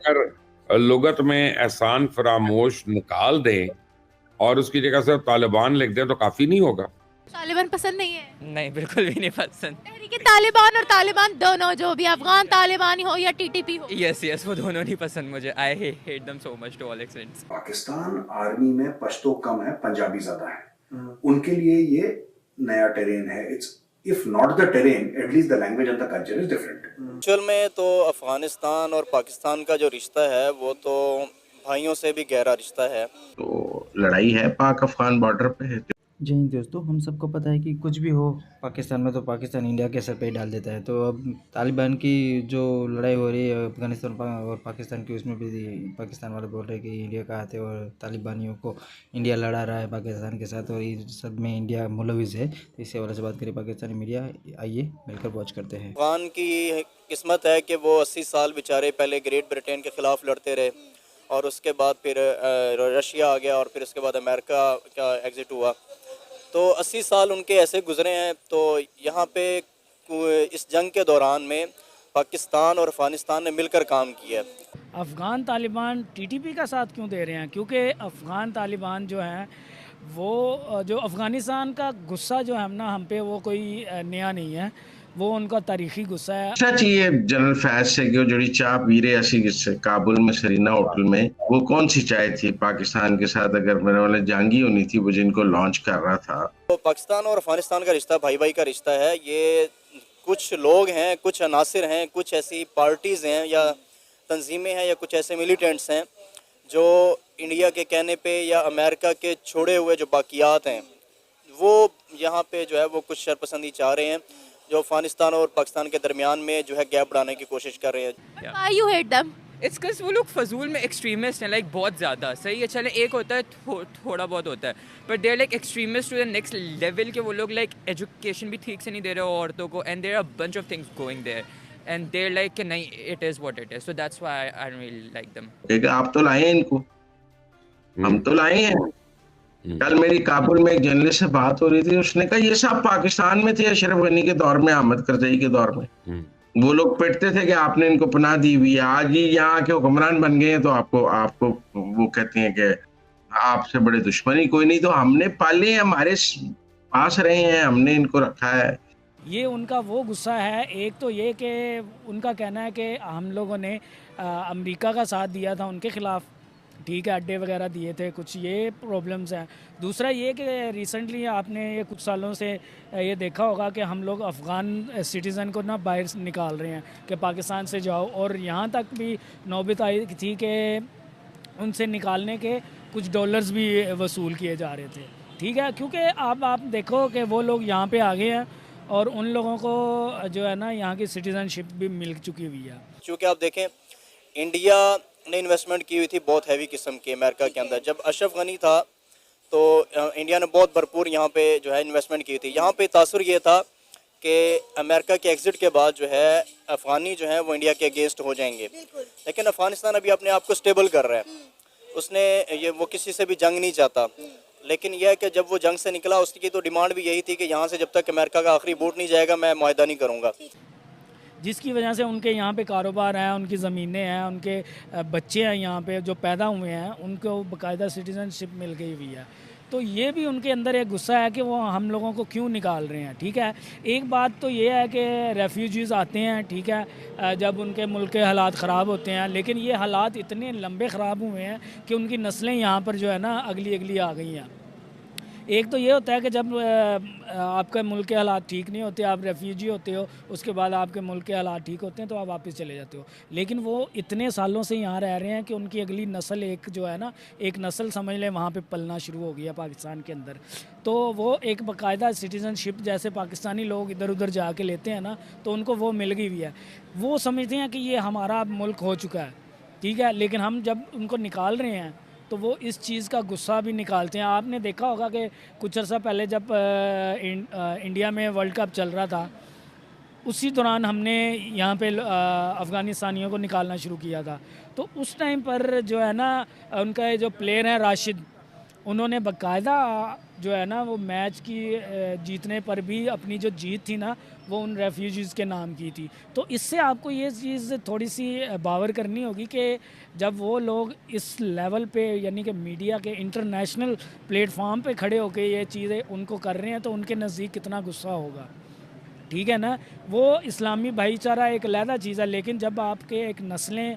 अगर लुगत में एहसान फरामोश निकाल दें और उसकी जगह से तालिबान लिख दें तो काफी नहीं होगा? तालिबान पसंद नहीं है? नहीं, बिल्कुल भी नहीं पसंद। तहरीके तालिबान और तालिबान दोनों, जो भी अफगान तालिबान हो या टीटीपी हो। यस यस, वो दोनों नहीं पसंद मुझे। I hate them so much to all extents. Pakistan army में पश्तो कम है, पंजाबी ज्यादा है। उनके लिए ये नया टेरेन है। It's if not the terrain, at least the language and the culture is different. Actual में तो अफगानिस्तान और पाकिस्तान का जो रिश्ता है वो तो भाइयों से भी गहरा रिश्ता है। तो लड़ाई है पाक अफगान बॉर्डर पे। जय हिंद दोस्तों, हम सबको पता है कि कुछ भी हो पाकिस्तान में तो पाकिस्तान इंडिया के सर पे ही डाल देता है। तो अब तालिबान की जो लड़ाई हो रही है अफगानिस्तान और पाकिस्तान की, उसमें भी पाकिस्तान वाले बोल रहे हैं कि इंडिया का हाथ है और तालिबानियों को इंडिया लड़ा रहा है पाकिस्तान के साथ, और इस सब में इंडिया मुलविस है। तो इससे वाले से बात करें पाकिस्तानी मीडिया, आइए मिलकर वॉच करते हैं। अफगान की किस्मत है कि वो 80 साल बेचारे पहले ग्रेट ब्रिटेन के ख़िलाफ़ लड़ते रहे और उसके बाद फिर रशिया आ गया और फिर उसके बाद अमेरिका का एग्ज़िट हुआ। तो 80 साल उनके ऐसे गुजरे हैं। तो यहाँ पे इस जंग के दौरान में पाकिस्तान और अफ़गानिस्तान ने मिलकर काम किया है। अफ़गान तालिबान टीटीपी का साथ क्यों दे रहे हैं? क्योंकि अफ़गान तालिबान जो हैं वो जो अफ़गानिस्तान का गुस्सा जो है ना हम पे, वो कोई नया नहीं है, वो उनका तारीखी गुस्सा है। अच्छा चाहिए जनरल फैज से कि जड़ी चाय पी रहे ऐसी किससे काबुल में सरीना होटल में, वो कौन सी चाय थी पाकिस्तान के साथ? अगर मेरे वाले जंगी होनी थी वो जिनको लॉन्च कर रहा था। तो पाकिस्तान और अफ़गानिस्तान का रिश्ता भाई भाई का रिश्ता है। ये कुछ लोग हैं, कुछ अनासिर हैं, कुछ ऐसी पार्टीज़ हैं या तंजीमें हैं या कुछ ऐसे मिलिटेंट्स हैं जो इंडिया के कहने पे या अमेरिका के छोड़े हुए जो बाकियात हैं वो यहाँ पे जो है वो कुछ शरपसंदी चाह रहे हैं, जो अफगानिस्तान और पाकिस्तान के दरमियान में जो है गैप बढ़ाने की कोशिश कर रहे हैं। Why you hate them? It's because वो लोग फजूल में एक्सट्रीमिस्ट हैं, लाइक बहुत ज़्यादा। सही है, चले एक होता है थोड़ा बहुत होता है, but they are like extremist to the next level के। वो लोग लाइक एजुकेशन भी ठीक से नहीं दे रहे हो औरतों को, and there are bunch of things going there and there like कि नहीं, it is what it is. So that's why I don't really like them. आप तो लाए हैं इनको, हम तो लाए हैं। कल मेरी काबुल में एक जर्नलिस्ट से बात हो रही थी, उसने कहा ये सब पाकिस्तान में थे अशरफ गनी के दौर में, अहमद करजई के दौर में। वो लोग पिटते थे कि आपने इनको पनाह दी हुई है, आज ही यहाँ के हुक्मरान बन गए हैं तो आपको वो कहते हैं कि आपसे बड़े दुश्मनी कोई नहीं। तो हमने पाले, हमारे पास रहे हैं, हमने इनको रखा है। ये उनका वो गुस्सा है। एक तो ये कि उनका कहना है कि हम लोगों ने अमेरिका का साथ दिया था उनके ख़िलाफ़, ठीक है, अड्डे वगैरह दिए थे, कुछ ये प्रॉब्लम्स हैं। दूसरा ये कि रिसेंटली आपने ये कुछ सालों से ये देखा होगा कि हम लोग अफ़गान सिटीज़न को ना बाहर निकाल रहे हैं कि पाकिस्तान से जाओ, और यहाँ तक भी नौबत आई थी कि उनसे निकालने के कुछ डॉलर्स भी वसूल किए जा रहे थे, ठीक है। क्योंकि आप देखो कि वो लोग यहाँ पे आ गए हैं और उन लोगों को जो है ना यहाँ की सिटीज़नशिप भी मिल चुकी हुई है। क्योंकि आप देखें इंडिया ने इन्वेस्टमेंट की हुई थी बहुत हैवी किस्म की अमेरिका के अंदर। जब अशरफ गनी था तो इंडिया ने बहुत भरपूर यहाँ पे जो है इन्वेस्टमेंट की थी। यहाँ पे तासुर ये था कि अमेरिका के एग्ज़िट के बाद जो है अफ़गानी जो है वो इंडिया के अगेंस्ट हो जाएंगे, लेकिन अफ़गानिस्तान अभी अपने आप को स्टेबल कर रहा है। उसने वो किसी से भी जंग नहीं चाहता, लेकिन यह है कि जब वो जंग से निकला उसकी तो डिमांड भी यही थी कि यहाँ से जब तक अमेरिका का आखिरी वोट नहीं जाएगा मैं मुआहदा नहीं करूँगा। जिसकी वजह से उनके यहाँ पे कारोबार हैं, उनकी ज़मीनें हैं, उनके बच्चे हैं यहाँ पे जो पैदा हुए हैं, उनको बाकायदा सिटीज़नशिप मिल गई हुई है। तो ये भी उनके अंदर एक गुस्सा है कि वो हम लोगों को क्यों निकाल रहे हैं, ठीक है। एक बात तो ये है कि रेफ्यूजीज़ आते हैं, ठीक है, जब उनके मुल्क के हालात ख़राब होते हैं, लेकिन ये हालात इतने लंबे ख़राब हुए हैं कि उनकी नस्लें यहाँ पर जो है ना अगली अगली आ गई हैं। एक तो ये होता है कि जब आपके मुल्क के हालात ठीक नहीं होते, आप रेफ्यूजी होते हो, उसके बाद आपके मुल्क के हालात ठीक होते हैं तो आप वापस चले जाते हो। लेकिन वो इतने सालों से यहाँ रह रहे हैं कि उनकी अगली नस्ल एक जो है ना, एक नस्ल समझ लें वहाँ पे पलना शुरू हो गया पाकिस्तान के अंदर। तो वो एक बाकायदा सिटीज़नशिप जैसे पाकिस्तानी लोग इधर उधर जाके लेते हैं ना, तो उनको वो मिल गई हुई है। वो समझते हैं कि ये हमारा मुल्क हो चुका है, ठीक है। लेकिन हम जब उनको निकाल रहे हैं तो वो इस चीज़ का गुस्सा भी निकालते हैं। आपने देखा होगा कि कुछ अर्सा पहले जब इंडिया में वर्ल्ड कप चल रहा था, उसी दौरान हमने यहाँ पे अफ़गानिस्तानियों को निकालना शुरू किया था। तो उस टाइम पर जो है ना उनका जो प्लेयर है राशिद, उन्होंने बाकायदा जो है ना वो मैच की जीतने पर भी अपनी जो जीत थी ना वो उन रेफ्यूजीज़ के नाम की थी। तो इससे आपको ये चीज़ थोड़ी सी बावर करनी होगी कि जब वो लोग इस लेवल पे यानी कि मीडिया के इंटरनेशनल प्लेटफॉर्म पे खड़े होकर ये चीज़ें उनको कर रहे हैं तो उनके नज़दीक कितना गुस्सा होगा, ठीक है ना। वो इस्लामी भाईचारा एक अलहदा चीज़ है, लेकिन जब आपके एक नस्लें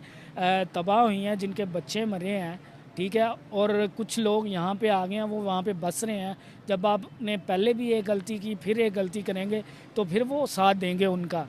तबाह हुई हैं, जिनके बच्चे मरे हैं, ठीक है, और कुछ लोग यहाँ पे आ गए हैं, वो वहाँ पे बस रहे हैं, जब आपने पहले भी एक गलती की फिर एक गलती करेंगे तो फिर वो साथ देंगे उनका।